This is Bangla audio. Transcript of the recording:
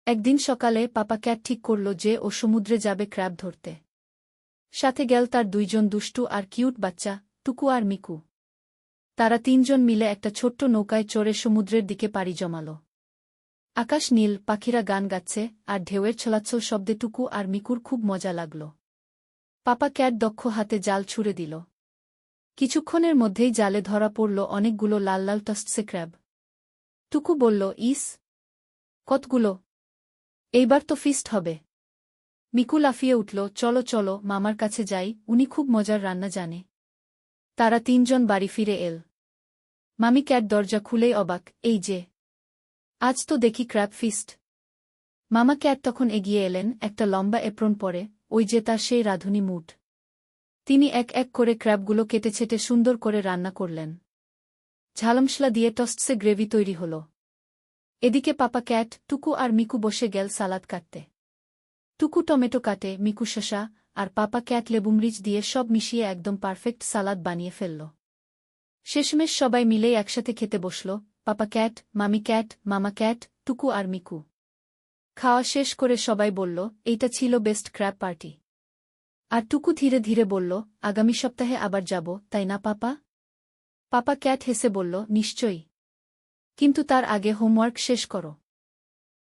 একদিন সকালে পাপা ক্যাট ঠিক করল যে ও সমুদ্রে যাবে ক্র্যাব ধরতে। সাথে গেল তার দুইজন দুষ্টু আর কিউট বাচ্চা, টুকু আর মিকু। তারা তিনজন মিলে একটা ছোট্ট নৌকায় চড়ে সমুদ্রের দিকে পাড়ি জমাল। আকাশ নীল, পাখিরা গান গাচ্ছে, আর ঢেউয়ের ছলাচ্ছল শব্দে টুকু আর মিকুর খুব মজা লাগল। পাপা ক্যাট দক্ষ হাতে জাল ছুড়ে দিল। কিছুক্ষণের মধ্যেই জালে ধরা পড়ল অনেকগুলো লাল লাল টস্টসে ক্র্যাব। টুকু বলল, ইস, কতগুলো! এইবার তো ফিস্ট হবে। মিকু লাফিয়ে উঠল, চলো চলো, মামার কাছে যাই, উনি খুব মজার রান্না জানে। তারা তিনজন বাড়ি ফিরে এল। মামি ক্যাট দরজা খুলেই অবাক, এই যে, আজ তো দেখি ক্র্যাব ফিস্ট। মামা ক্যাট তখন এগিয়ে এলেন, একটা লম্বা এপ্রন পরে, ওই যে তার সেই রাঁধুনি মুড। তিনি এক এক করে ক্র্যাবগুলো কেটেছেটে সুন্দর করে রান্না করলেন। ঝালমশলা দিয়ে টস্টসে গ্রেভি তৈরি হল। এদিকে পাপা ক্যাট, টুকু আর মিকু বসে গেল সালাদ কাটতে। টুকু টমেটো কাটে, মিকু শসা, আর পাপা ক্যাট লেবুমরিচ দিয়ে সব মিশিয়ে একদম পারফেক্ট সালাদ বানিয়ে ফেলল। শেষমেশ সবাই মিলেই একসাথে খেতে বসল, পাপা ক্যাট, মামি ক্যাট, মামা ক্যাট, টুকু আর মিকু। খাওয়া শেষ করে সবাই বলল, এইটা ছিল বেস্ট ক্র্যাব পার্টি। আর টুকু ধীরে ধীরে বলল, আগামী সপ্তাহে আবার যাব, তাই না পাপা? পাপা ক্যাট হেসে বলল, নিশ্চয়ই, কিন্তু তার আগে হোমওয়ার্ক শেষ করো।